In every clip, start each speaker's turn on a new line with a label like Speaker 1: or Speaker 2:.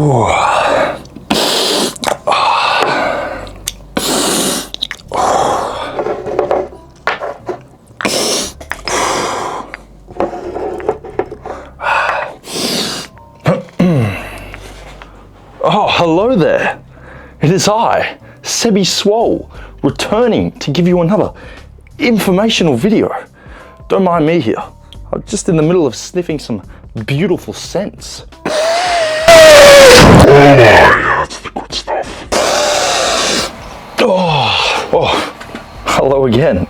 Speaker 1: Oh, hello there. It is I, Sebby Swole, returning to give you another informational video. Don't mind me here. I'm just in the middle of sniffing some beautiful scents. Oh, that's the good stuff. Oh, hello again.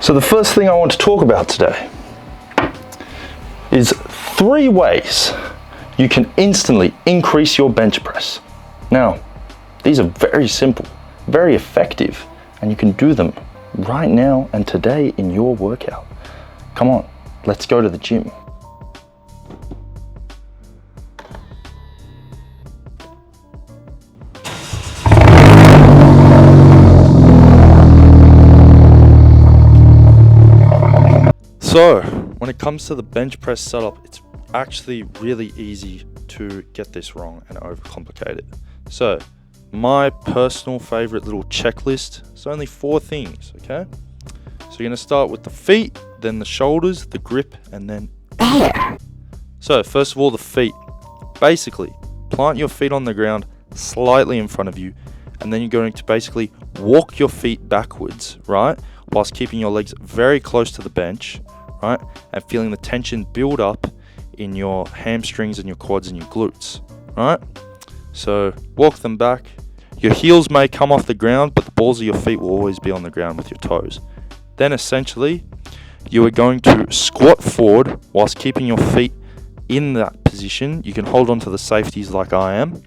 Speaker 1: So the first thing I want to talk about today is 3 ways you can instantly increase your bench press. Now, these are very simple, very effective, and you can do them right now and today in your workout. Come on, let's go to the gym. So, when it comes to the bench press setup, it's actually really easy to get this wrong and overcomplicate it. So, my personal favorite little checklist is only 4 things, okay? So you're gonna start with the feet, then the shoulders, the grip, and then air. So first of all, the feet. Basically, plant your feet on the ground slightly in front of you, and then you're going to basically walk your feet backwards, right? Whilst keeping your legs very close to the bench, right? And feeling the tension build up in your hamstrings and your quads and your glutes, right? So walk them back. Your heels may come off the ground, but the balls of your feet will always be on the ground with your toes. Then essentially, you are going to squat forward whilst keeping your feet in that position. You can hold on to the safeties like I am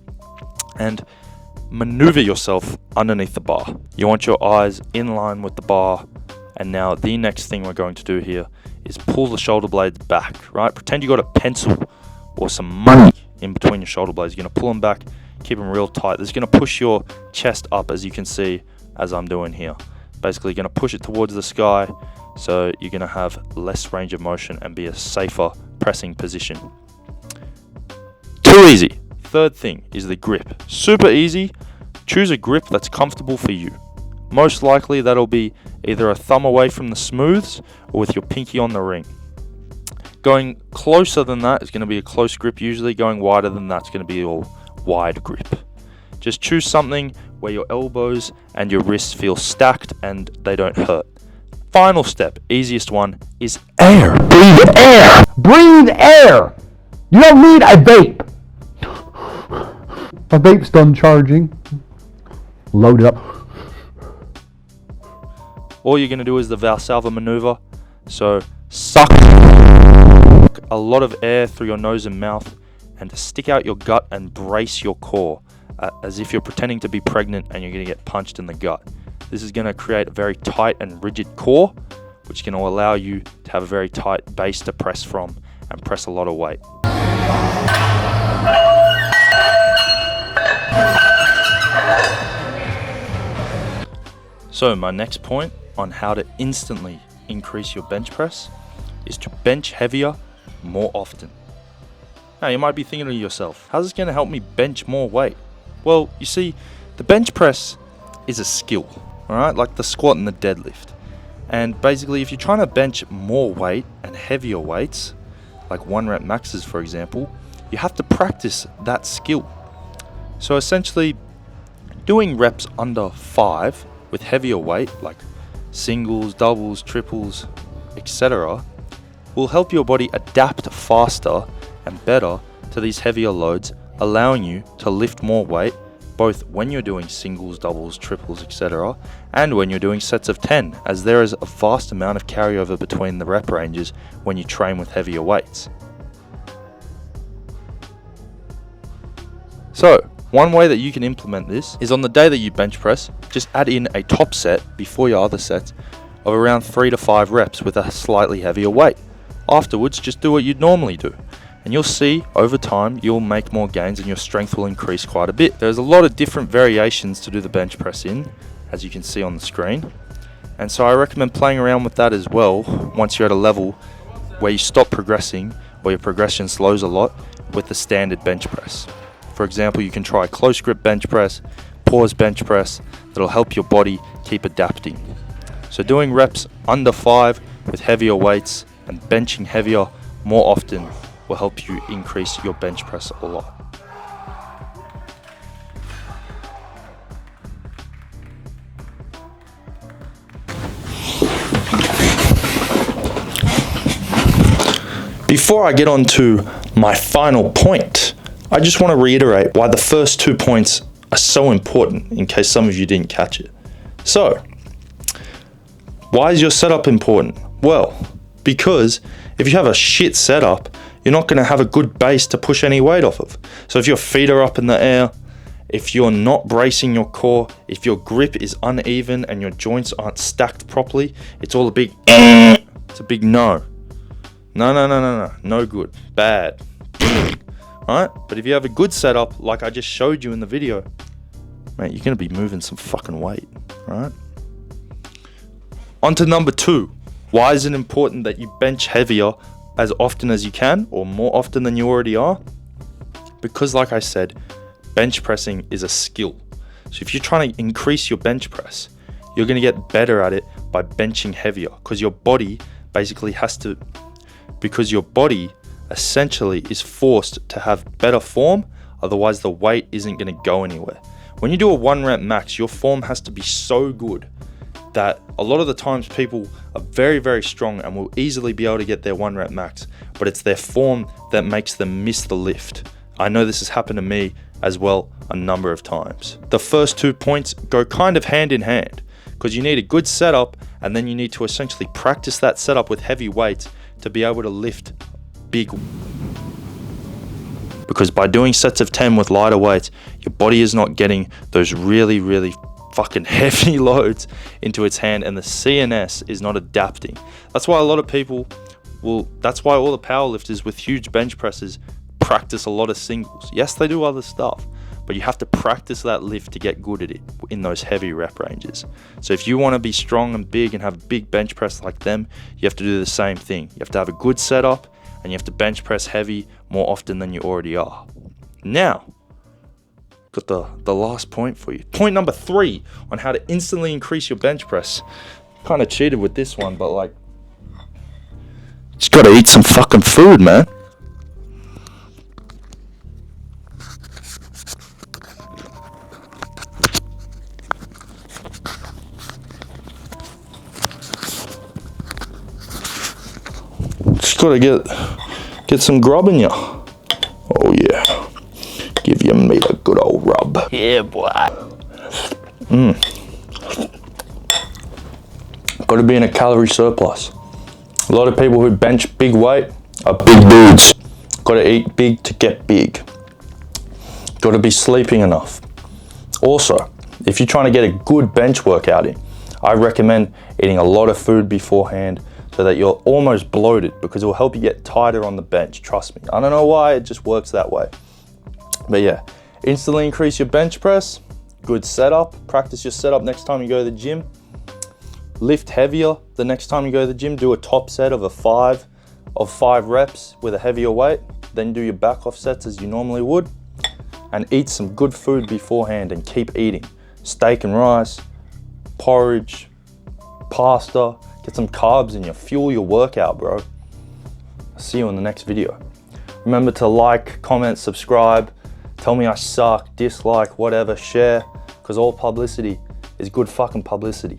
Speaker 1: and maneuver yourself underneath the bar. You want your eyes in line with the bar. And now the next thing we're going to do here is pull the shoulder blades back, right? Pretend you got a pencil or some money in between your shoulder blades. You're going to pull them back, keep them real tight. This is going to push your chest up, as you can see, as I'm doing here. Basically, you're going to push it towards the sky, so you're going to have less range of motion and be a safer pressing position. Too easy. Third thing is the grip. Super easy. Choose a grip that's comfortable for you. Most likely that'll be either a thumb away from the smooths or with your pinky on the ring. Going closer than that is going to be a close grip usually. Going wider than that's going to be a wide grip. Just choose something where your elbows and your wrists feel stacked and they don't hurt. Final step, easiest one, is air.
Speaker 2: Breathe air! Breathe air! You don't need a vape. My vape's done charging. Load it up.
Speaker 1: All you're going to do is the Valsalva maneuver. So suck a lot of air through your nose and mouth and stick out your gut and brace your core as if you're pretending to be pregnant and you're going to get punched in the gut. This is going to create a very tight and rigid core, which is going to allow you to have a very tight base to press from and press a lot of weight. So my next point on how to instantly increase your bench press is to bench heavier more often. Now you might be thinking to yourself, how's this going to help me bench more weight? Well, you see, the bench press is a skill, alright, like the squat and the deadlift. And basically, if you're trying to bench more weight and heavier weights, like 1 rep maxes for example, you have to practice that skill. So essentially, doing reps under 5 with heavier weight, like singles, doubles, triples, etc., will help your body adapt faster and better to these heavier loads, allowing you to lift more weight both when you're doing singles, doubles, triples, etc., and when you're doing sets of 10, as there is a vast amount of carryover between the rep ranges when you train with heavier weights. So, one way that you can implement this is on the day that you bench press, just add in a top set before your other sets of around 3 to 5 reps with a slightly heavier weight. Afterwards, just do what you'd normally do. And you'll see, over time, you'll make more gains and your strength will increase quite a bit. There's a lot of different variations to do the bench press in, as you can see on the screen. And so I recommend playing around with that as well, once you're at a level where you stop progressing, or your progression slows a lot, with the standard bench press. For example, you can try close grip bench press, pause bench press. That'll help your body keep adapting. So doing reps under 5 with heavier weights and benching heavier more often will help you increase your bench press a lot. Before I get on to my final point, I just want to reiterate why the first 2 points are so important in case some of you didn't catch it. So, why is your setup important? Well, because if you have a shit setup, you're not going to have a good base to push any weight off of. So if your feet are up in the air, if you're not bracing your core, if your grip is uneven and your joints aren't stacked properly, it's all a big it's a big no. No good, bad. Right? But if you have a good setup, like I just showed you in the video, mate, you're going to be moving some fucking weight, right? On to number 2. Why is it important that you bench heavier as often as you can, or more often than you already are? Because like I said, bench pressing is a skill. So if you're trying to increase your bench press, you're going to get better at it by benching heavier, because your body basically your body essentially is forced to have better form, otherwise the weight isn't going to go anywhere. When you do a 1 rep max, your form has to be so good that a lot of the times people are very, very strong and will easily be able to get their 1 rep max, but it's their form that makes them miss the lift. I know this has happened to me as well a number of times. The first 2 points go kind of hand in hand, because you need a good setup and then you need to essentially practice that setup with heavy weights to be able to lift big. Because by doing sets of 10 with lighter weights, your body is not getting those really, really fucking heavy loads into its hand, and the CNS is not adapting. That's why a lot of people that's why all the powerlifters with huge bench presses practice a lot of singles. Yes, they do other stuff, but you have to practice that lift to get good at it in those heavy rep ranges. So if you want to be strong and big and have a big bench press like them, you have to do the same thing. You have to have a good setup and you have to bench press heavy more often than you already are. Now, got the last point for you. Point number 3 on how to instantly increase your bench press. Kind of cheated with this one, but like, just gotta eat some fucking food, man. Just gotta get some grub in ya. Oh yeah. Give your meat a good old rub. Yeah, boy. Gotta be in a calorie surplus. A lot of people who bench big weight are big dudes. Gotta eat big to get big. Gotta be sleeping enough. Also, if you're trying to get a good bench workout in, I recommend eating a lot of food beforehand so that you're almost bloated, because it will help you get tighter on the bench. Trust me. I don't know why, it just works that way. But yeah, instantly increase your bench press, good setup, practice your setup next time you go to the gym. Lift heavier the next time you go to the gym, do a top set of 5 reps with a heavier weight, then do your back off sets as you normally would, and eat some good food beforehand and keep eating. Steak and rice, porridge, pasta, get some carbs in you, fuel your workout, bro. I'll see you in the next video. Remember to like, comment, subscribe. Tell me I suck, dislike, whatever, share, because all publicity is good fucking publicity.